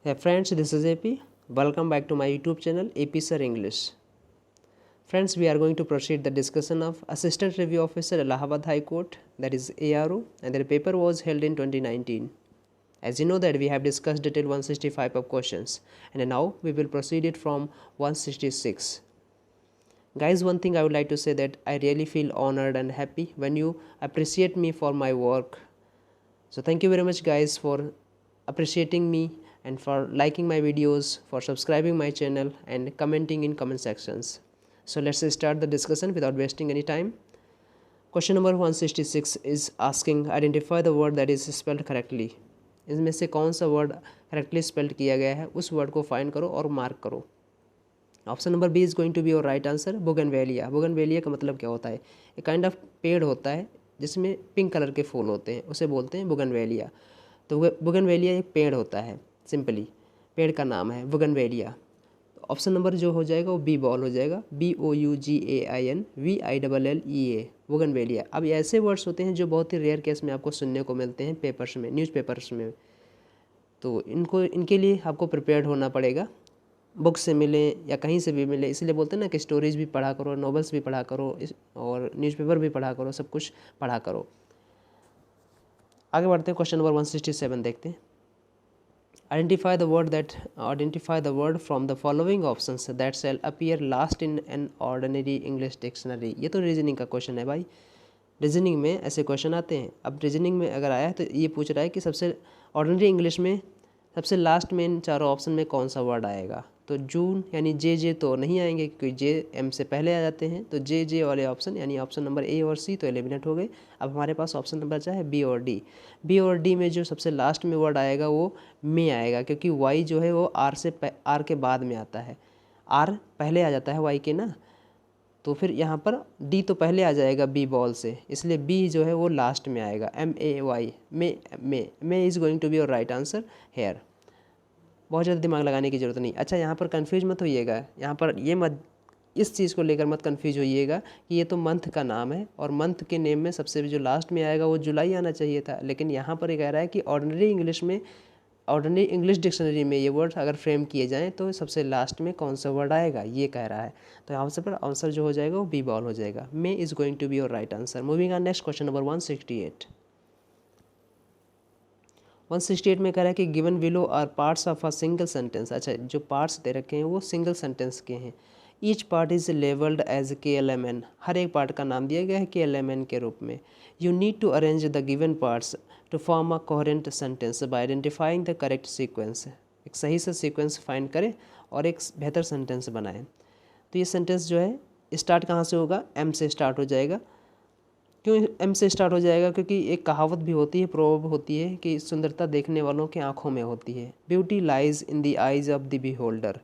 Hey friends, this is AP. Welcome back to my YouTube channel AP Sir English. Friends, we are going to proceed the discussion of Assistant Review Officer Allahabad High Court, that is ARO, and their paper was held in 2019. As you know that we have discussed detail 165 of questions, and now we will proceed it from 166. Guys, one thing I would like to say that I really feel honored and happy when you appreciate me for my work. So thank you very much guys for appreciating me and for liking my videos, for subscribing my channel and commenting in comment sections. So let's start the discussion without wasting any time. Question number 166 is asking identify the word that is spelled correctly. इसमें से कौन सा word correctly spelled किया गया है उस word को find करो और मार्क करो. Option number B is going to be your right answer. Bougainvillea. Bougainvillea का मतलब क्या होता है? एक काइंड ऑफ पेड़ होता है जिसमें पिंक कलर के फूल होते हैं, उसे बोलते हैं बोगनवेलिया. तो बोगनवेलिया एक पेड़ होता है, सिंपली पेड़ का नाम है बोगनवेलिया. ऑप्शन नंबर जो हो जाएगा वो बी बॉल हो जाएगा. BOUGAINVILLEA bougainvillea. अब ऐसे वर्ड्स होते हैं जो बहुत ही रेयर केस में आपको सुनने को मिलते हैं पेपर्स में, न्यूज़पेपर्स में. तो इनके लिए आपको प्रिपेयर्ड होना पड़ेगा. बुक से मिले या कहीं से भी मिले, इसलिए बोलते हैं ना कि स्टोरीज भी पढ़ा करो, नॉवेल्स भी पढ़ा करो और न्यूज़पेपर भी पढ़ा करो, सब कुछ पढ़ा करो. आगे बढ़ते हैं. क्वेश्चन नंबर 167 देखते हैं. Identify the word from the following options that shall appear last in an ordinary English dictionary. ये तो रीजनिंग का क्वेश्चन है भाई. रीजनिंग में ऐसे क्वेश्चन आते हैं. अब रीजनिंग में अगर आया है तो ये पूछ रहा है कि सबसे ऑर्डिनरी इंग्लिश में सबसे लास्ट में इन चारों ऑप्शन में कौन सा वर्ड आएगा. तो जून यानी जे तो नहीं आएंगे क्योंकि जे एम से पहले आ जाते हैं. तो जे वाले ऑप्शन यानी ऑप्शन नंबर ए और सी तो एलिमिनेट हो गए. अब हमारे पास ऑप्शन नंबर बचा है बी और डी. बी और डी में जो सबसे लास्ट में वर्ड आएगा वो में आएगा, क्योंकि वाई जो है वो आर के बाद में आता है. आर पहले आ जाता है वाई के ना, तो फिर यहाँ पर डी तो पहले आ जाएगा बी बॉल से, इसलिए बी जो है वो लास्ट में आएगा. MAY May is going to be your right answer here. बहुत ज़्यादा दिमाग लगाने की ज़रूरत नहीं. अच्छा, यहाँ पर कन्फ्यूज मत होइएगा. यहाँ पर ये मत, इस चीज़ को लेकर मत कन्फ्यूज होइएगा कि ये तो मंथ का नाम है और मंथ के नेम में सबसे जो लास्ट में आएगा वो जुलाई आना चाहिए था. लेकिन यहाँ पर ये कह रहा है कि ऑर्डिनरी इंग्लिश डिक्शनरी में ये वर्ड अगर फ्रेम किए जाएँ तो सबसे लास्ट में कौन सा वर्ड आएगा ये कह रहा है. तो यहाँ पर आंसर जो हो जाएगा वो बी बॉल हो जाएगा. May is going to be your right answer. Moving on next question number 168. 168 में कह रहा है कि given below are parts of a single sentence. अच्छा, जो पार्ट्स दे रखे हैं वो सिंगल सेंटेंस के हैं. Each part is labelled as KLMN. हर एक पार्ट का नाम दिया गया है KLMN के रूप में. You need to arrange the given parts to form a coherent sentence by identifying the correct sequence. एक सही से सीक्वेंस फाइंड करें और एक बेहतर सेंटेंस बनाएं. तो ये सेंटेंस जो है स्टार्ट कहाँ से होगा? M से स्टार्ट हो जाएगा. क्यों M से स्टार्ट हो जाएगा? क्योंकि एक कहावत भी होती है, प्रोवर्ब होती है कि सुंदरता देखने वालों की आंखों में होती है. Beauty lies in the eyes of the beholder.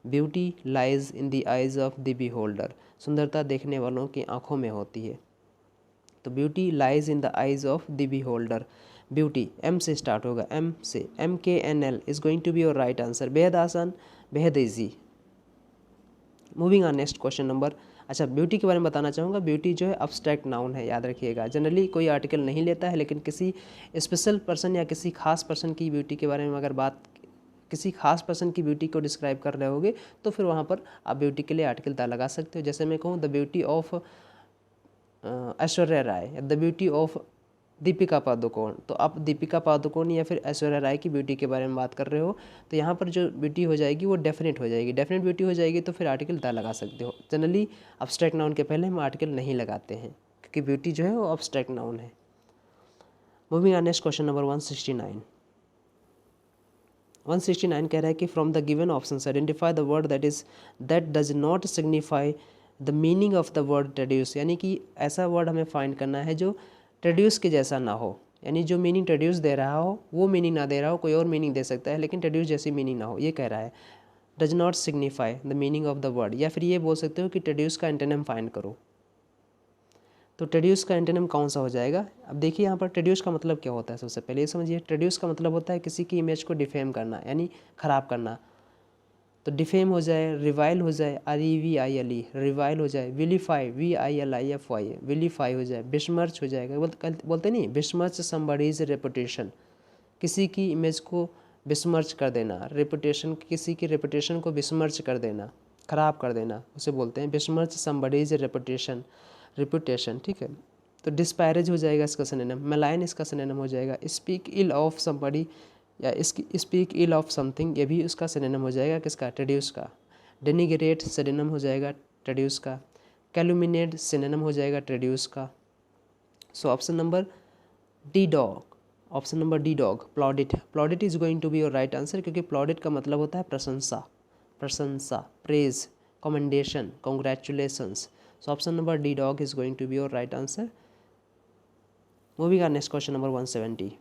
Beauty lies in the eyes of the beholder. सुंदरता देखने वालों की आंखों में होती है. तो beauty lies in the eyes of the beholder. Beauty M से स्टार्ट होगा. M से MKNL is going to be your right answer. बेहद आसान, बेहद easy. Moving on next question number. अच्छा, ब्यूटी के बारे में बताना चाहूँगा. ब्यूटी जो है अब्स्ट्रैक्ट नाउन है, याद रखिएगा. जनरली कोई आर्टिकल नहीं लेता है, लेकिन किसी स्पेशल पर्सन या किसी खास पर्सन की ब्यूटी के बारे में अगर बात, किसी खास पर्सन की ब्यूटी को डिस्क्राइब कर रहे होगे तो फिर वहाँ पर आप ब्यूटी के लिए आर्टिकल लगा सकते हो. जैसे मैं कहूँ the beauty of Aishwarya Rai, the beauty of Deepika Padukone, तो आप दीपिका पादुकोण या फिर ऐश्वर्या राय की ब्यूटी के बारे में बात कर रहे हो तो यहाँ पर जो ब्यूटी हो जाएगी वो डेफिनेट हो जाएगी. डेफिनेट ब्यूटी हो जाएगी तो फिर आर्टिकल लगा सकते हो. जनरली अब्स्ट्रैक्ट नाउन के पहले हम आर्टिकल नहीं लगाते हैं क्योंकि ब्यूटी जो है वो अब्स्ट्रैक्ट नाउन है. Moving on next question number 169. 169 कह रहा है कि from the given options identify the word that does not signify the meaning of the word traduce. यानी कि ऐसा वर्ड हमें फाइंड करना है जो ट्रेड्यूस के जैसा ना हो. यानी जो मीनिंग ट्रेड्यूस दे रहा हो वो मीनिंग ना दे रहा हो, कोई और मीनिंग दे सकता है लेकिन ट्रेड्यूस जैसी मीनिंग ना हो, ये कह रहा है. Does not signify the meaning of the word. या फिर ये बोल सकते हो कि ट्रेड्यूस का एंटोनिम फाइंड करो. तो ट्रेड्यूस का एंटोनिम कौन सा हो जाएगा? अब देखिए यहाँ पर ट्रेड्यूस का मतलब क्या होता है. सबसे पहले ये समझिए, ट्रेड्यूस का मतलब होता है किसी की इमेज को डिफेम करना, यानी ख़राब करना. तो डिफेम हो जाए, रिवाइल हो जाए, REVILE रिवाइल हो जाए, विलीफाई VILIFY विलीफाई हो जाए, बिस्मर्च हो जाएगा. बोलते नहीं बिस्मर्च समबडीज रेपुटेशन, किसी की इमेज को बिस्मर्च कर देना, रेपुटेशन, किसी की रेपुटेशन को बिस्मर्च कर देना, ख़राब कर देना, उसे बोलते हैं बिस्मर्च समबडीज रेपुटेशन, रेपुटेशन, ठीक है। तो डिस्पैरेज हो जाएगा इसका सिनोनिम, मेलाइन इसका सिनोनिम हो जाएगा, स्पीक इल ऑफ समबडी या इसकी स्पीक इल ऑफ समथिंग, ये भी उसका सिनोनिम हो जाएगा किसका, ट्रेड्यूस का। डेनिग्रेट सिनोनिम हो जाएगा ट्रेड्यूस का। कैलुमिनेट सिनोनिम हो जाएगा ट्रेड्यूस का। So option number D dog, option number D dog, plaudit, plaudit is going to be your right answer, क्योंकि प्लॉडिट का मतलब होता है प्रशंसा, प्रशंसा, praise, commendation, congratulations. So option number D dog is going to be your right answer. Moving on next question number 170।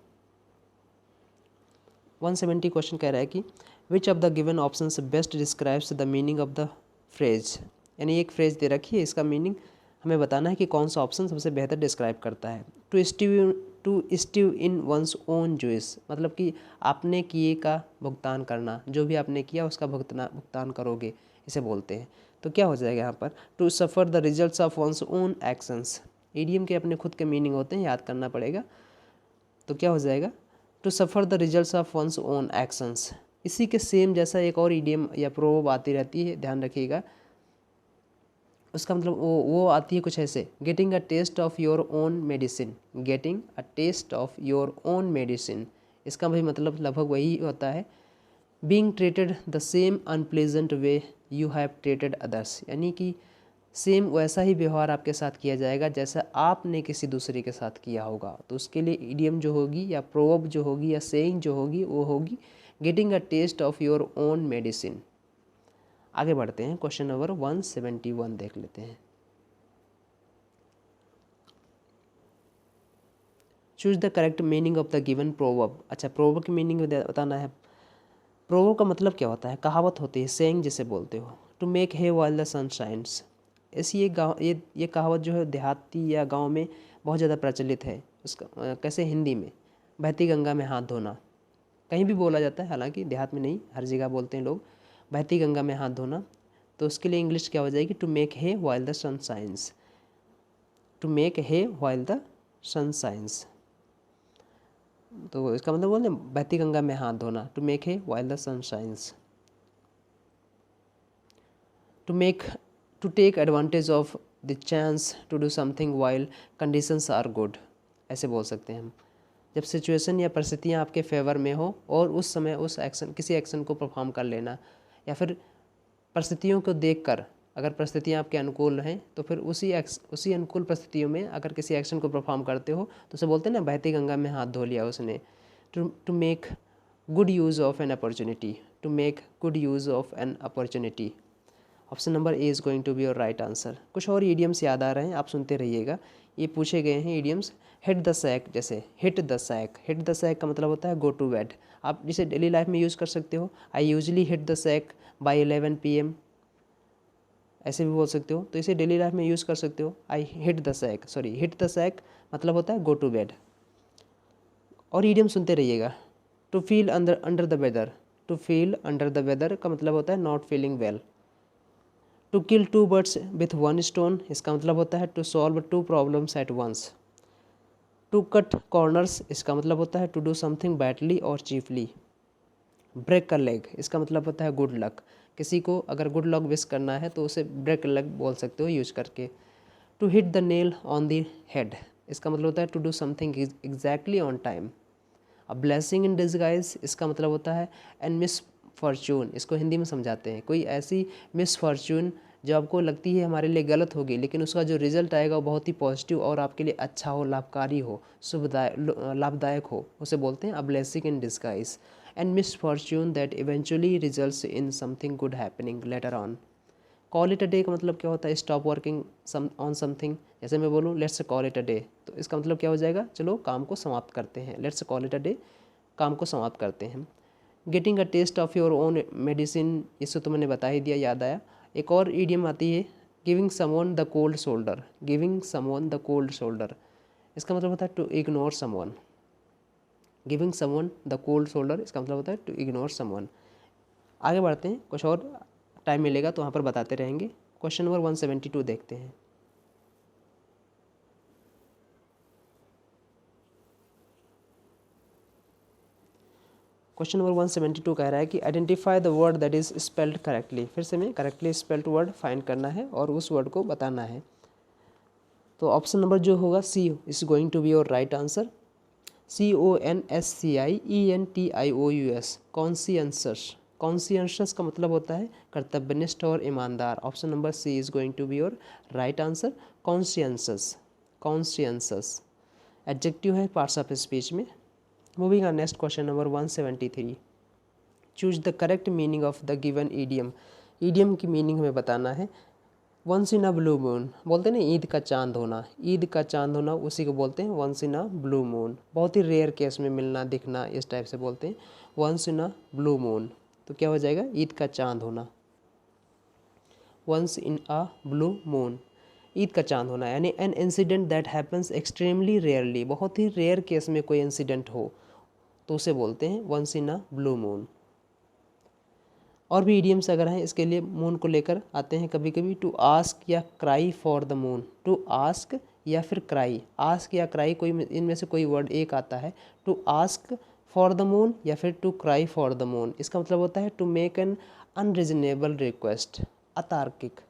170 question कह रहा है कि which of the given options best describes the meaning of the phrase, यानी एक phrase दे रखी है, इसका meaning हमें बताना है कि कौन सा ऑप्शन सबसे बेहतर डिस्क्राइब करता है। To stew in one's own juice, मतलब कि आपने किए का भुगतान करना, जो भी आपने किया उसका भुगतान करोगे, इसे बोलते हैं। तो क्या हो जाएगा यहाँ पर, to suffer the results of one's own actions, idiom के अपने खुद के मीनिंग होते हैं, याद करना पड़ेगा। तो क्या हो जाएगा, to suffer the results of one's own actions. इसी के सेम जैसा एक और ईडियम या प्रोवर्ब आती रहती है, ध्यान रखिएगा, उसका मतलब वो आती है कुछ ऐसे, getting a taste of your own medicine, getting a taste of your own medicine, इसका भी मतलब लगभग वही होता है, being treated the same unpleasant way you have treated others, यानी कि सेम वैसा ही व्यवहार आपके साथ किया जाएगा जैसा आपने किसी दूसरे के साथ किया होगा। तो उसके लिए इडियम जो होगी या प्रोवर्ब जो होगी या सेइंग जो होगी वो होगी getting a taste of your own medicine. आगे बढ़ते हैं, क्वेश्चन नंबर 171 देख लेते हैं। Choose the correct meaning of the given proverb. अच्छा, प्रोवर्ब की मीनिंग बताना है। प्रोवर्ब का मतलब क्या होता है, कहावत होती है, सेइंग जिसे बोलते हो। To make hay while the sun shines, ऐसी ये गाँव ये कहावत जो है देहाती या गांव में बहुत ज़्यादा प्रचलित है। उसका कैसे, हिंदी में, बहती गंगा में हाथ धोना, कहीं भी बोला जाता है, हालांकि देहात में नहीं, हर जगह बोलते हैं लोग, बहती गंगा में हाथ धोना। तो उसके लिए इंग्लिश क्या हो जाएगी, to make hay while the sun shines, to make hay while the sun shines. तो इसका मतलब बोलते हैं बहती गंगा में हाथ धोना, to make hay while the sun shines. To make, to take advantage of the chance to do something while conditions are good, ऐसे बोल सकते हैं हम, जब सिचुएशन या परिस्थितियाँ आपके फेवर में हो और उस समय उस एक्शन, किसी एक्शन को परफॉर्म कर लेना, या फिर परिस्थितियों को देखकर अगर परिस्थितियाँ आपके अनुकूल हैं तो फिर उसी अनुकूल परिस्थितियों में अगर किसी एक्शन को परफॉर्म करते हो तो उसे बोलते हैं ना, बहती गंगा में हाथ धो लिया उसने। To make good use of an opportunity, to make good use of an opportunity. Option number A is going to be your right answer. कुछ और ईडियम्स याद आ रहे हैं, आप सुनते रहिएगा, ये पूछे गए हैं ईडियम्स। हिट द सैक, जैसे hit the sack, hit the sack का मतलब होता है गो टू बेड, आप जिसे डेली लाइफ में यूज़ कर सकते हो। I usually hit the sack by 11 PM, ऐसे भी बोल सकते हो। तो इसे डेली लाइफ में यूज़ कर सकते हो, I hit the sack, sorry hit the sack मतलब होता है गो टू बेड। और ईडियम सुनते रहिएगा, to feel under under the weather, to feel under the weather का मतलब होता है not feeling well. To kill two birds with one stone, इसका मतलब होता है to solve two problems at once. To cut corners, इसका मतलब होता है टू डू समथिंग बैडली और चीफली। ब्रेक अ लेग, इसका मतलब होता है गुड लक, किसी को अगर गुड लक विश करना है तो उसे ब्रेक लेग बोल सकते हो यूज करके। To hit the nail on the head, इसका मतलब होता है to do something exactly on time. A blessing in disguise, इसका मतलब होता है एंड मिस फॉर्चून, इसको हिंदी में समझाते हैं, कोई ऐसी मिस फॉर्चून जो आपको लगती है हमारे लिए गलत होगी लेकिन उसका जो रिजल्ट आएगा वो बहुत ही पॉजिटिव और आपके लिए अच्छा हो, लाभकारी हो, लाभदायक हो, उसे बोलते हैं अ blessing in disguise. And miss Fortune that eventually results in something good happening later on. Call it a day का मतलब क्या होता है, स्टॉप वर्किंग ऑन समथिंग, जैसे मैं बोलूँ let's call it a day, तो इसका मतलब क्या हो जाएगा, चलो काम को समाप्त करते हैं, let's call it a day, काम को समाप्त करते हैं। Getting a taste of your own medicine, इससे तो मैंने बता ही दिया, याद आया। एक और ईडियम आती है, giving someone the cold shoulder, giving someone the cold shoulder, इसका मतलब होता है to ignore someone. Giving someone the cold shoulder, इसका मतलब होता है टू इग्नोर समवन। आगे बढ़ते हैं, कुछ और टाइम मिलेगा तो वहाँ पर बताते रहेंगे। क्वेश्चन नंबर 172 देखते हैं। क्वेश्चन नंबर 172 कह रहा है कि identify the word that is spelled correctly. फिर से मैं करेक्टली स्पेल्ड वर्ड फाइंड करना है और उस वर्ड को बताना है। तो ऑप्शन नंबर जो होगा C is going to be your right answer. CONSCIENTIOUS, conscientious. Conscientious का मतलब होता है कर्तव्यनिष्ठ और ईमानदार। Option number C is going to be your right answer, conscientious. Conscientious adjective है पार्ट्स ऑफ स्पीच में। Moving on next question number 173। Choose the correct meaning of the given idiom. Idiom की मीनिंग हमें बताना है। Once in a blue moon बोलते हैं ना, ईद का चांद होना। ईद का चांद होना उसी को बोलते हैं once in a blue moon. बहुत ही रेयर केस में मिलना दिखना, इस टाइप से बोलते हैं once in a blue moon. तो क्या हो जाएगा, ईद का चांद होना। Once in a blue moon, ईद का चांद होना, यानी an incident that happens extremely rarely, बहुत ही रेयर केस में कोई इंसिडेंट हो तो उसे बोलते हैं once in a blue moon. और भी ईडियम्स अगर हैं इसके लिए मून को लेकर आते हैं कभी कभी। टू आस्क या cry for the moon. To ask या फिर क्राई, आस्क या क्राई कोई इनमें से कोई वर्ड एक आता है। To ask for the moon या फिर to cry for the moon, इसका मतलब होता है to make an unreasonable request, अतार्किक।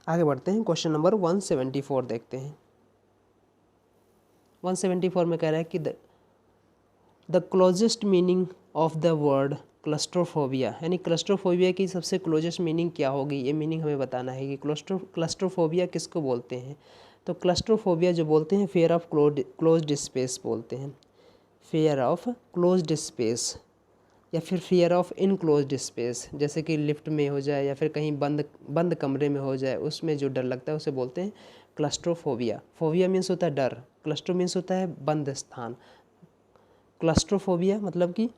आगे बढ़ते हैं, क्वेश्चन नंबर 174 देखते हैं। 174 में कह रहा है कि the closest meaning of the word claustrophobia, यानी क्लस्ट्रोफोबिया की सबसे क्लोजेस्ट मीनिंग क्या होगी, ये मीनिंग हमें बताना है कि क्लस्ट्रोफोबिया किसको बोलते हैं। तो क्लस्ट्रोफोबिया जो बोलते हैं फियर ऑफ क्लोज्ड स्पेस बोलते हैं। फियर ऑफ क्लोज्ड स्पेस या फिर फियर ऑफ इनक्लोज्ड स्पेस, जैसे कि लिफ्ट में हो जाए या फिर कहीं बंद कमरे में हो जाए, उसमें जो डर लगता है उसे बोलते हैं क्लस्ट्रोफोबिया। फोबिया मीन्स होता है डर, क्लस्ट्रो मीन्स होता है बंद स्थान। क्लस्ट्रोफोबिया मतलब कि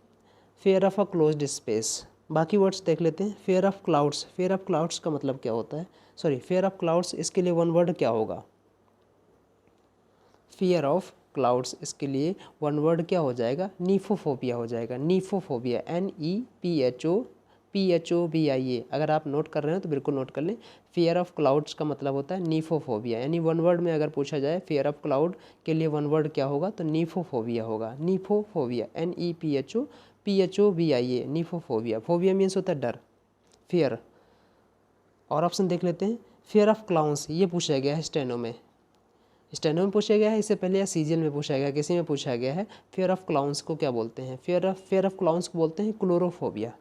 fair of a closed space. बाकी वर्ड्स देख लेते हैं। Fair of clouds, fair of clouds का मतलब क्या होता है, सॉरी फेयर ऑफ क्लाउड्स, इसके लिए वन वर्ड क्या होगा, फियर ऑफ क्लाउड्स, इसके लिए वन वर्ड क्या हो जाएगा, नीफोफोबिया हो जाएगा। नीफोफोबिया, NEPHOPHOBIA। अगर आप नोट कर रहे हो तो बिल्कुल नोट कर लें। फियर ऑफ क्लाउड्स का मतलब होता है नीफोफोबिया, यानी वन वर्ड में अगर पूछा जाए फियर ऑफ क्लाउड के लिए वन वर्ड क्या होगा तो नीफोफोबिया होगा। नीफोफोबिया, NEPHOPHOBIA, नीफोफोबिया। फोबिया मीन्स होता है डर, फियर। और ऑप्शन देख लेते हैं। फियर ऑफ क्लाउन्स, ये पूछा गया है स्टेनो में, स्टेनो में पूछा गया है इससे पहले, या सीजीएल में पूछा गया है, किसी में पूछा गया है। फियर ऑफ क्लाउन्स को क्या बोलते हैं, फियर ऑफ क्लाउन्स को बोलते हैं क्लोरोफोबिया।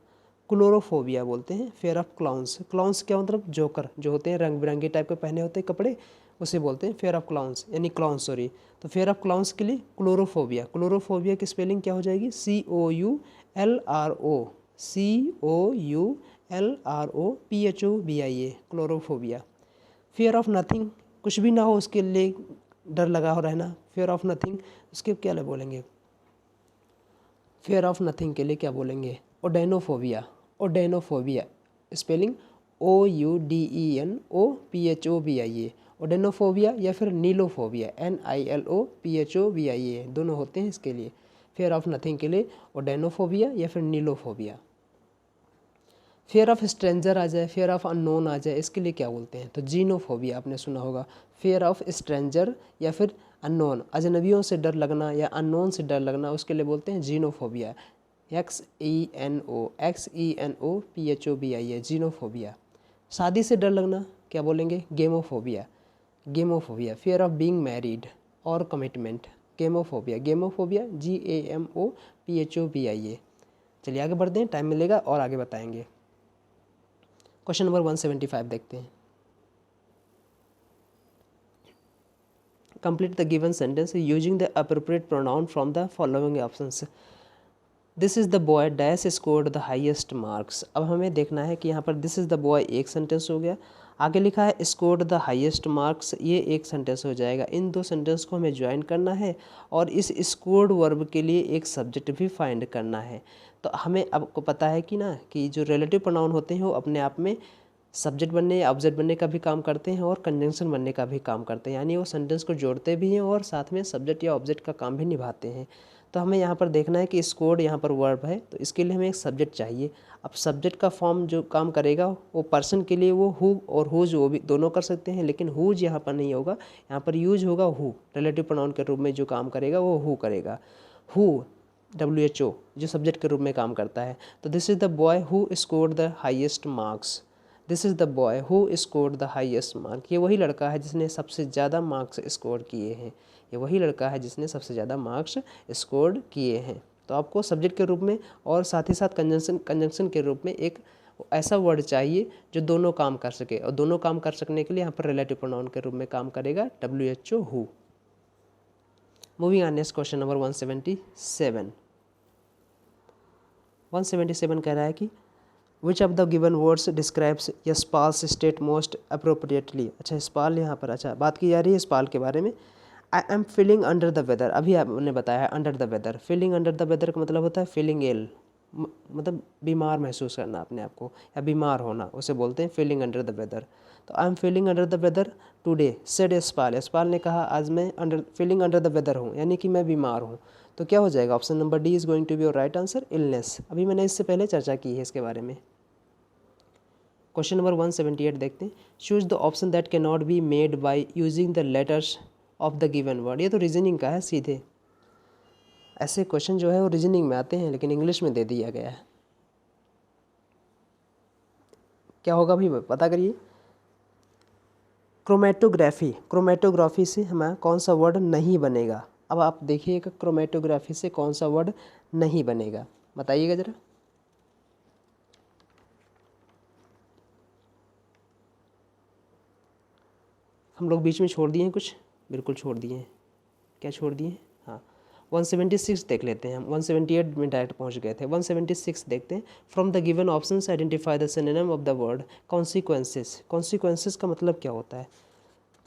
क्लोरोफोबिया बोलते हैं फियर ऑफ क्लाउन्स। क्लाउन्स क्या मतलब, जोकर जो होते हैं रंग बिरंगे टाइप के पहने होते हैं कपड़े, उसे बोलते हैं फेयर ऑफ क्लाउन्स, यानी क्लाउन सॉरी। तो फेयर ऑफ क्लाउन्स के लिए क्लोरोफोबिया। क्लोरोफोबिया की स्पेलिंग क्या हो जाएगी, COULRO, COULROPHOBIA, coulrophobia. Fear of nothing, कुछ भी ना हो उसके लिए डर लगा हो रहना, फेयर ऑफ नथिंग, उसके क्या बोलेंगे, फेयर ऑफ नथिंग के लिए क्या बोलेंगे, ओडेनोफोबिया। ओडेनोफोबिया स्पेलिंग OUDENOPHOBIA, ओडेनोफोबिया या फिर नीलोफोबिया, NILOPHOBIA, दोनों होते हैं इसके लिए। फेयर ऑफ नथिंग के लिए ओडेनोफोबिया या फिर नीलोफोबिया। फेयर ऑफ स्ट्रेंजर आ जाए, फेयर ऑफ अननोन आ जाए, इसके लिए क्या बोलते हैं तो जीनोफोबिया, आपने सुना होगा। फेयर ऑफ स्ट्रेंजर या फिर अननोन, अजनबियों से डर लगना या अननोन से डर लगना, उसके लिए बोलते हैं जीनोफोबिया। XENOPHOBIA, xenophobia. शादी से डर लगना क्या बोलेंगे, gamophobia. Gamophobia, fair of being married और कमिटमेंट, गेमोफोबिया। Gamophobia GAMOPHOBIA। चलिए आगे बढ़ते हैं, टाइम मिलेगा और आगे बताएंगे। क्वेश्चन नंबर 175 देखते हैं। Complete the given sentence using the appropriate pronoun from the following options. This is the boy dash scored the highest marks. अब हमें देखना है कि यहाँ पर दिस इज़ द बॉय एक सेंटेंस हो गया, आगे लिखा है स्कोर्ड द हाईएस्ट मार्क्स, ये एक सेंटेंस हो जाएगा। इन दो सेंटेंस को हमें ज्वाइन करना है और इस स्कोर्ड वर्ब के लिए एक सब्जेक्ट भी फाइंड करना है। तो हमें आपको पता है कि ना कि जो रिलेटिव प्रोनाउन होते हैं वो अपने आप में सब्जेक्ट बनने या ऑब्जेक्ट बनने का भी काम करते हैं और कंजंक्शन बनने का भी काम करते हैं, यानी वो सेंटेंस को जोड़ते भी हैं और साथ में सब्जेक्ट या ऑब्जेक्ट का काम भी निभाते हैं। तो हमें यहाँ पर देखना है कि स्कोर्ड यहाँ पर वर्ब है, तो इसके लिए हमें एक सब्जेक्ट चाहिए। अब सब्जेक्ट का फॉर्म जो काम करेगा वो पर्सन के लिए वो हु और हुज वो भी दोनों कर सकते हैं, लेकिन हुज यहाँ पर नहीं होगा, यहाँ पर यूज होगा हु। रिलेटिव प्रोनाउन के रूप में जो काम करेगा वो हु करेगा। हु WHO जो सब्जेक्ट के रूप में काम करता है। तो this is the boy who scored the highest marks. This is the boy who scored the highest mark. ये वही लड़का है जिसने सबसे ज़्यादा मार्क्स स्कोर किए हैं। ये वही लड़का है जिसने सबसे ज़्यादा मार्क्स स्कोर किए हैं। तो आपको सब्जेक्ट के रूप में और साथ ही साथ कंजंक्शन के रूप में एक ऐसा वर्ड चाहिए जो दोनों काम कर सके, और दोनों काम कर सकने के लिए यहाँ पर रिलेटिव प्रोनाउन के रूप में काम करेगा WHO who. Moving on next question number 177। 177 कह रहा है कि which of the given words describes Yashpal's state most appropriately. अच्छा यशपाल यहाँ पर अच्छा बात की जा रही है यशपाल के बारे में। I am feeling under the weather, अभी आपने बताया है under the weather. Feeling under the weather का मतलब होता है फीलिंग इल, मतलब बीमार महसूस करना अपने आप को या बीमार होना, उसे बोलते हैं फीलिंग अंडर द वेदर। तो I am feeling under the weather today said Yashpal. Yashpal ने कहा आज मैं फीलिंग अंडर द वेदर हूँ, यानी कि मैं बीमार हूँ। तो क्या हो जाएगा? Option number D is going to be your right answer, illness. अभी मैंने इससे पहले चर्चा की है इसके बारे में। क्वेश्चन नंबर 178 देखते हैं। Choose the option that can not be made by using the letters of the given word. ये तो रीजनिंग का है सीधे। ऐसे क्वेश्चन जो है वो रीजनिंग में आते हैं, लेकिन इंग्लिश में दे दिया गया है। क्या होगा भी पता करिए। क्रोमेटोग्राफी, क्रोमेटोग्राफी से हमारा कौन सा वर्ड नहीं बनेगा? अब आप देखिएगा क्रोमेटोग्राफी से कौन सा वर्ड नहीं बनेगा, बताइएगा ज़रा। हम लोग बीच में छोड़ दिए हैं कुछ, बिल्कुल छोड़ दिए हैं। क्या छोड़ दिए हैं? हाँ 176 देख लेते हैं हम। 178 में डायरेक्ट पहुंच गए थे। 176 देखते हैं। From the given options identify the synonym of the word consequences. Consequences का मतलब क्या होता है?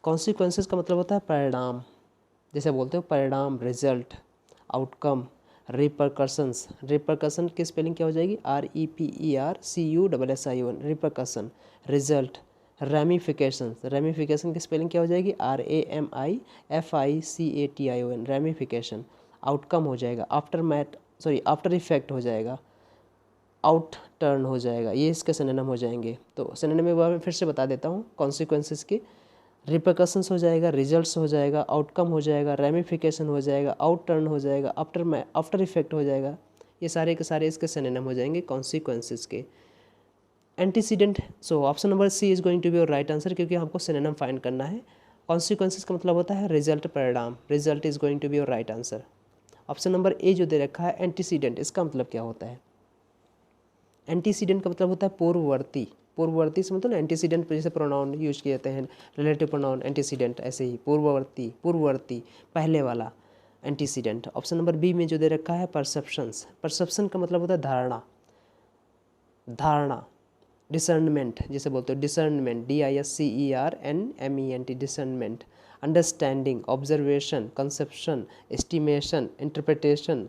कॉन्सिक्वेंसेस का मतलब होता है परिणाम, जैसे बोलते हो परिणाम, रिजल्ट, आउटकम, रिपरकशंस। रिपरकशन की स्पेलिंग क्या हो जाएगी? REPERCUSSION, repercussion. Result, ramification, ramification की स्पेलिंग क्या हो जाएगी? RAMIFICATION, ramification. आउटकम हो जाएगा आफ्टर इफेक्ट हो जाएगा, आउट टर्न हो जाएगा, ये इसके सिनोनिम हो जाएंगे। तो सिनोनिम एक बार मैं फिर से बता देता हूँ। कॉन्सिक्वेंसेस के रिपरकशंस हो जाएगा, रिजल्ट्स हो जाएगा, आउटकम हो जाएगा, रेमिफिकेशन हो जाएगा, आउट टर्न हो जाएगा, आफ्टर इफेक्ट हो जाएगा। ये सारे के सारे इसके सिनोनिम हो जाएंगे कॉन्सिक्वेंसेस के। Antecedent, so option number C is going to be your right answer, क्योंकि हमको सिनोनिम फाइंड करना है। कॉन्सिक्वेंसेस का मतलब होता है रिजल्ट, परिणाम। Result is going to be your right answer. Option number A जो दे रखा है एंटीसीडेंट, इसका मतलब क्या होता है? एंटीसीडेंट का मतलब होता है पूर्ववर्ती। पूर्ववर्ती से मतलब एंटीसीडेंट जैसे प्रोनाउन यूज किए जाते हैं, रिलेटिव प्रोनाउन एंटीसीडेंट, ऐसे ही पूर्ववर्ती, पूर्ववर्ती, पहले वाला एंटीसीडेंट। ऑप्शन नंबर बी में जो दे रखा है परसेप्शंस। परसेप्शन का मतलब होता है धारणा, धारणा। डिसर्नमेंट जैसे बोलते हो, discernment, DISCERNMENT, discernment. Understanding, observation, conception, estimation, interpretation,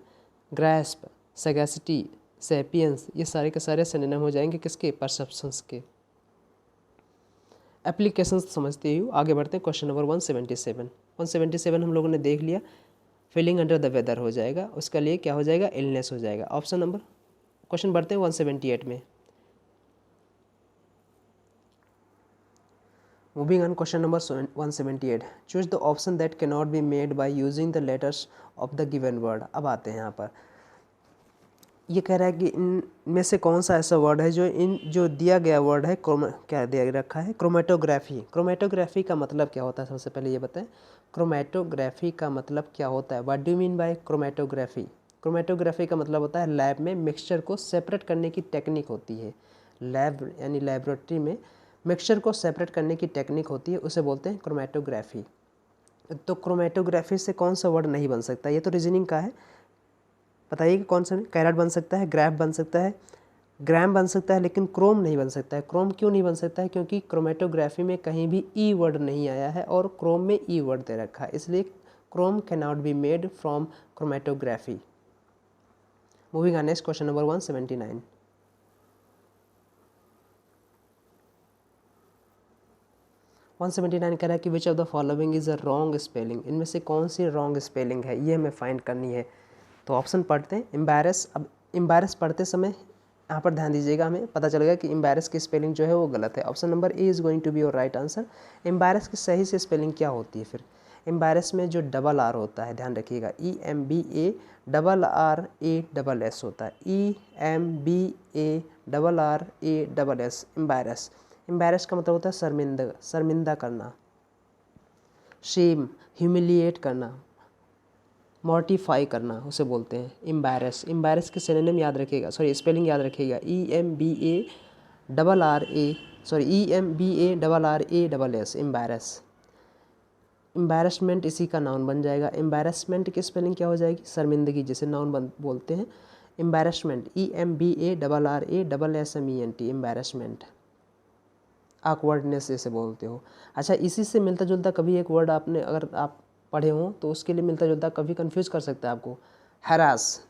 grasp, sagacity, sapience, ये सारे के सारे सिनोनिम हो जाएंगे किसके? परसेप्शंस के। एप्लीकेशंस समझते ही आगे बढ़ते हैं। Question number 177। 177 हम लोगों ने देख लिया। फीलिंग अंडर द वेदर हो जाएगा, उसका लिए क्या हो जाएगा? इलनेस हो जाएगा। ऑप्शन नंबर, क्वेश्चन बढ़ते हैं 178 में। Moving on, question number 178। Choose the option that can not be made by using the letters of the given word. अब आते हैं यहाँ पर, ये कह रहा है कि इनमें से कौन सा ऐसा वर्ड है जो दिया गया वर्ड है क्या दिया रखा है? क्रोमेटोग्राफी। क्रोमेटोग्राफी का मतलब क्या होता है? सबसे पहले ये बताएं, क्रोमेटोग्राफी का मतलब क्या होता है? What do you mean by chromatography? Chromatography का मतलब होता है लैब में मिक्सचर को सेपरेट करने की टेक्निक होती है। लैब यानी लेबोरेटरी में मिक्सचर को सेपरेट करने की टेक्निक होती है, उसे बोलते हैं क्रोमेटोग्राफी। तो क्रोमेटोग्राफी से कौन सा वर्ड नहीं बन सकता? ये तो रीजनिंग का है, बताइए कि कौन सा? कैरेट बन सकता है, ग्राफ बन सकता है, ग्राम बन सकता है, लेकिन क्रोम नहीं बन सकता है। क्रोम क्यों नहीं बन सकता है? क्योंकि क्रोमेटोग्राफी में कहीं भी ई वर्ड नहीं आया है और क्रोम में ई वर्ड दे रखा है, इसलिए Chrome can not be made from chromatography. Moving on, next question number 179। 179 कह रहा है कि which of the following is a wrong spelling. इनमें से कौन सी रॉन्ग स्पेलिंग है, ये हमें फाइंड करनी है। तो ऑप्शन पढ़ते हैं एम्बैरस। अब एम्बैरस पढ़ते समय यहाँ पर ध्यान दीजिएगा, हमें पता चलेगा कि एम्बैरस की स्पेलिंग जो है वो गलत है। Option number A is going to be your right answer. Embarrass की सही से स्पेलिंग क्या होती है फिर? एम्बैरस में जो डबल आर होता है, ध्यान रखिएगा, EMBARRASS होता है, EMBARRASS, एम्बैरस। एम्बैरस का मतलब होता है शर्मिंदा, शर्मिंदा करना, शेम, ह्यूमिलिएट करना, मॉर्टिफाई करना, उसे बोलते हैं एम्बैरस। एम्बैरस के सिनोनिम याद रखिएगा, सॉरी स्पेलिंग याद रखिएगा, EMBARRASS, एम्बैरस। एम्बैरसमेंट इसी का नाउन बन जाएगा। एम्बैरसमेंट की स्पेलिंग क्या हो जाएगी? शर्मिंदगी, जिसे नाउन बोलते हैं एम्बैरसमेंट, EMBARRASSMENT, एम्बैरसमेंट। ऑकवर्डनेस जैसे बोलते हो। अच्छा, इसी से मिलता जुलता कभी एक वर्ड आपने, अगर आप पढ़े हों तो उसके लिए मिलता जुलता कभी कंफ्यूज कर सकता है आपको, हैरास।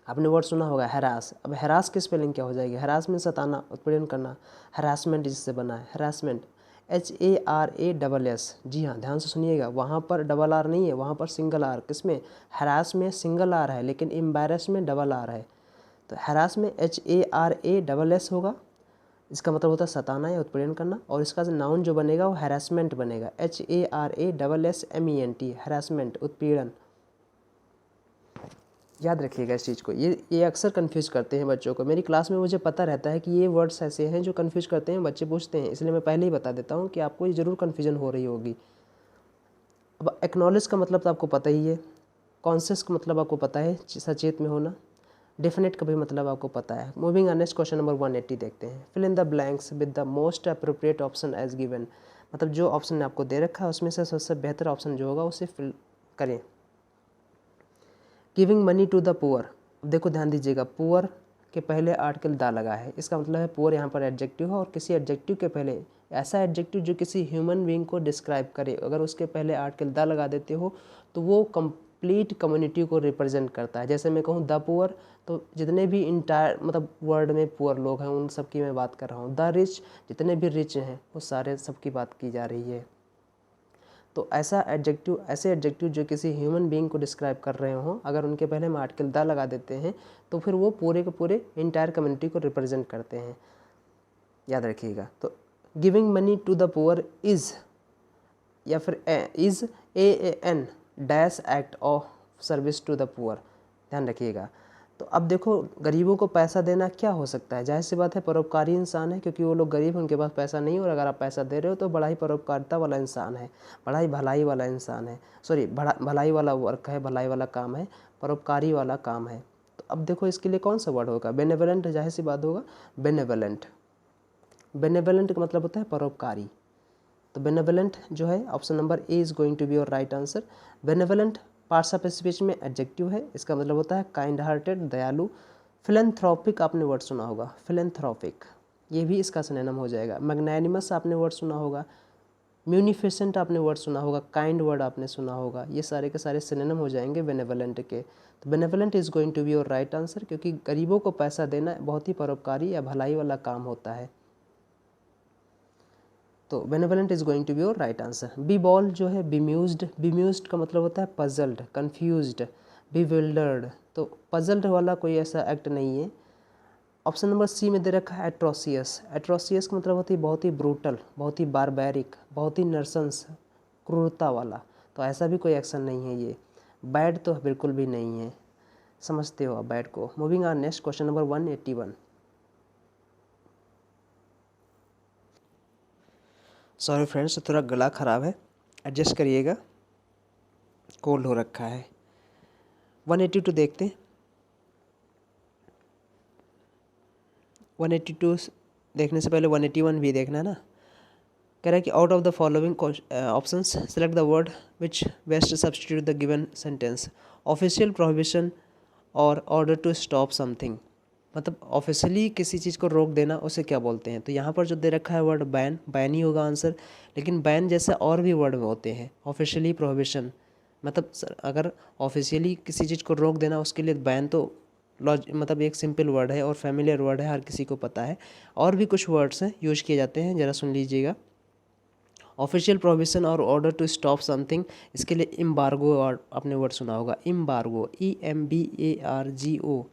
आपने वर्ड सुना होगा हैरास। अब हैरास की स्पेलिंग क्या हो जाएगी? हैरास में सताना, उत्पीड़न करना, हैरासमेंट जिससे बना है, हैरासमेंट, HARASS। जी हाँ, ध्यान से सुनिएगा, वहाँ पर डबल आर नहीं है, वहाँ पर सिंगल आर। किसमें? हैरास में सिंगल आर है, लेकिन एम्बैरस में डबल आर है। तो हैरास में HARASS होगा, इसका मतलब होता है सताना या उत्पीड़न करना, और इसका नाउन जो बनेगा वो हैरासमेंट बनेगा, HARASSMENT, हैरासमेंट, उत्पीड़न। याद रखिएगा इस चीज़ को, ये अक्सर कंफ्यूज करते हैं बच्चों को। मेरी क्लास में मुझे पता रहता है कि ये वर्ड्स ऐसे हैं जो कंफ्यूज करते हैं, बच्चे पूछते हैं, इसलिए मैं पहले ही बता देता हूँ कि आपको ये ज़रूर कन्फ्यूजन हो रही होगी। अब एक्नॉलेज का मतलब तो आपको पता ही है, कॉन्शियस का मतलब आपको पता है, सचेत में होना, डेफिनेट का भी मतलब आपको पता है। Moving on, next question number 180 देखते हैं। Fill in the blanks with the most appropriate option as given. मतलब जो ऑप्शन आपको दे रखा है उसमें से सबसे बेहतर ऑप्शन जो होगा उसे फिल करें। Giving money to the poor. देखो ध्यान दीजिएगा, पुअर के पहले आर्टिकल दा लगा है, इसका मतलब है पुअर यहाँ पर एडजेक्टिव है, और किसी एडजेक्टिव के पहले ऐसा एडजेक्टिव जो किसी ह्यूमन बीइंग को डिस्क्राइब करे, अगर उसके पहले आर्टिकल दा लगा देते हो तो वो कंप्लीट कम्युनिटी को रिप्रेजेंट करता है। जैसे मैं कहूँ द पुअर, तो जितने भी इंटायर मतलब वर्ल्ड में पुअर लोग हैं उन सब की मैं बात कर रहा हूँ। द रिच, जितने भी रिच हैं वो सारे सबकी बात की जा रही है। तो ऐसे एडजेक्टिव जो किसी ह्यूमन बीइंग को डिस्क्राइब कर रहे हों, अगर उनके पहले हम आर्टिकल द लगा देते हैं तो फिर वो पूरे के पूरे इंटायर कम्युनिटी को रिप्रेजेंट करते हैं, याद रखिएगा। तो giving money to the poor is, या फिर is AAN dash act of service to the poor, ध्यान रखिएगा। तो अब देखो, गरीबों को पैसा देना क्या हो सकता है? जाहिर सी बात है परोपकारी इंसान है, क्योंकि वो लोग गरीब हैं, उनके पास पैसा नहीं है, और अगर आप पैसा दे रहे हो तो बड़ा ही परोपकारिता वाला इंसान है, बड़ा ही भलाई वाला इंसान है, सॉरी भलाई वाला वर्क है, भलाई वाला काम है, परोपकारी वाला काम है। तो अब देखो इसके लिए कौन सा वर्ड होगा? बेनेवलेंट, जाहिर सी बात होगा बेनेवलेंट। बेनेवलेंट का मतलब होता है परोपकारी। तो बेनेवलेंट जो है option number A is going to be your right answer. Benevolent parts of speech में एडजेक्टिव है, इसका मतलब होता है काइंड हार्टेड, दयालु। फिलेंथ्रोपिक आपने वर्ड सुना होगा, फिलेंथ्रोपिक, ये भी इसका सिनोनिम हो जाएगा। मैग्नैनिमस आपने वर्ड सुना होगा, म्यूनिफिसेंट आपने वर्ड सुना होगा, काइंड वर्ड आपने सुना होगा, ये सारे के सारे सिनोनिम हो जाएंगे बेनेवलेंट के। तो benevolent is going to be your right answer, क्योंकि गरीबों को पैसा देना बहुत ही परोपकारी या भलाई वाला काम होता है। तो benevolent is going to be your right answer. B ball जो है बिम्यूज्ड, बिम्यूज्ड का मतलब होता है पजल्ड, कन्फ्यूज्ड, बिविल्डर्ड। तो पजल्ड वाला कोई ऐसा एक्ट नहीं है। ऑप्शन नंबर सी में दे रखा है एट्रोसियस। एट्रोसियस का मतलब होती है बहुत ही ब्रूटल, बहुत ही बारबैरिक, बहुत ही नरसंस, क्रूरता वाला। तो ऐसा भी कोई एक्शन नहीं है ये। बैड तो बिल्कुल भी नहीं है, समझते हो आप बैड को। Moving on, next question number 181। Sorry friends, थोड़ा गला ख़राब है, एडजस्ट करिएगा, कोल्ड हो रखा है। 182 देखते हैं। 182 देखने से पहले 181 भी देखना है ना। कह रहा है कि out of the following options select the word which best substitute the given sentence. Official prohibition और ऑर्डर टू स्टॉप समथिंग, मतलब ऑफिशियली किसी चीज़ को रोक देना उसे क्या बोलते हैं? तो यहाँ पर जो दे रखा है वर्ड बैन, बैन ही होगा आंसर। लेकिन बैन जैसे और भी वर्ड होते हैं, ऑफिशियली प्रोहिबिशन, मतलब अगर ऑफिशियली किसी चीज़ को रोक देना उसके लिए बैन तो मतलब एक सिंपल वर्ड है और फैमिलियर वर्ड है, हर किसी को पता है। और भी कुछ वर्ड्स हैं यूज किए जाते हैं, ज़रा सुन लीजिएगा। ऑफिशियल प्रोहिबिशन और ऑर्डर टू स्टॉप समथिंग, इसके लिए एम्बार्गो और आपने वर्ड सुना होगा, एम्बार्गो, EMBARGO,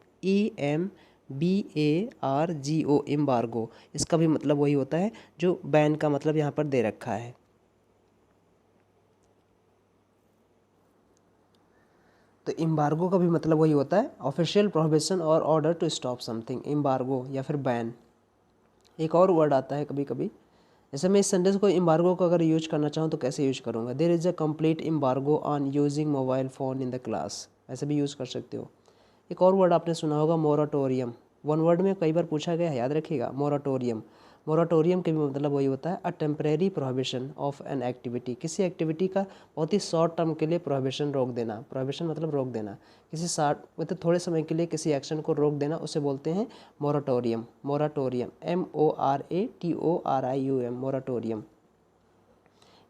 EMBARGO, एम्बार्गो। इसका भी मतलब वही होता है जो बैन का मतलब यहाँ पर दे रखा है। तो एम्बार्गो का भी मतलब वही होता है, ऑफिशियल प्रोहिबिशन और order to stop something, embargo या फिर बैन। एक और वर्ड आता है कभी कभी, जैसे मैं इस सेंटेंस को एम्बार्गो को अगर यूज करना चाहूँ तो कैसे यूज करूँगा, there is a complete embargo on using mobile phone in the class, ऐसे भी यूज़ कर सकते हो। एक और वर्ड आपने सुना होगा, मोराटोरियम। वन वर्ड में कई बार पूछा गया है, याद रखिएगा, मोराटोरियम। मोराटोरियम के भी मतलब वही होता है, a temporary prohibition of an activity, किसी एक्टिविटी का बहुत ही शॉर्ट टर्म के लिए प्रोहिबिशन, रोक देना। प्रोहिबिशन मतलब रोक देना, किसी शॉर्ट मतलब थोड़े समय के लिए किसी एक्शन को रोक देना, उसे बोलते हैं मोराटोरियम। मोराटोरियम, MORATORIUM, मोराटोरियम,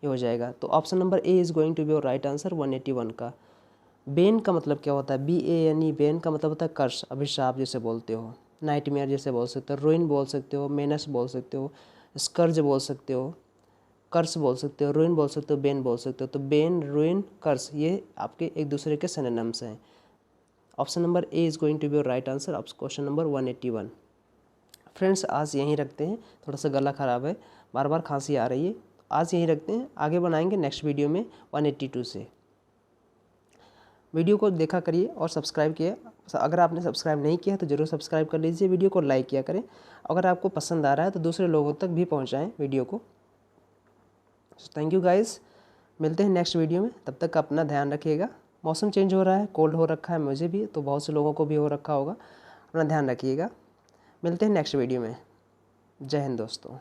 ये हो जाएगा। तो option number A is going to be your right answer 181 का। बेन का मतलब क्या होता है, BANE, बेन का मतलब होता है कर्स, अभिशाप जिसे बोलते हो, नाइटमेयर जैसे बोल सकते हो, रुइन बोल सकते हो, मेनस बोल सकते हो, स्कर्ज बोल सकते हो, कर्स बोल सकते हो, रुइन बोल सकते हो, बेन बोल सकते हो। तो बेन, रुइन, कर्स, ये आपके एक दूसरे के सिनोनिम्स हैं। Option number A is going to be your right answer of question number 181। Friends आज यहीं रखते हैं, थोड़ा सा गला ख़राब है, बार बार खांसी आ रही है, आज यहीं रखते हैं, आगे बनाएंगे नेक्स्ट वीडियो में 182 से। वीडियो को देखा करिए और सब्सक्राइब किए, अगर आपने सब्सक्राइब नहीं किया है तो ज़रूर सब्सक्राइब कर लीजिए, वीडियो को लाइक किया करें, अगर आपको पसंद आ रहा है तो दूसरे लोगों तक भी पहुंचाएं वीडियो को। थैंक यू गाइस, मिलते हैं नेक्स्ट वीडियो में, तब तक अपना ध्यान रखिएगा। मौसम चेंज हो रहा है, कोल्ड हो रखा है मुझे भी, तो बहुत से लोगों को भी हो रखा होगा, अपना ध्यान रखिएगा। मिलते हैं नेक्स्ट वीडियो में। जय हिंद दोस्तों।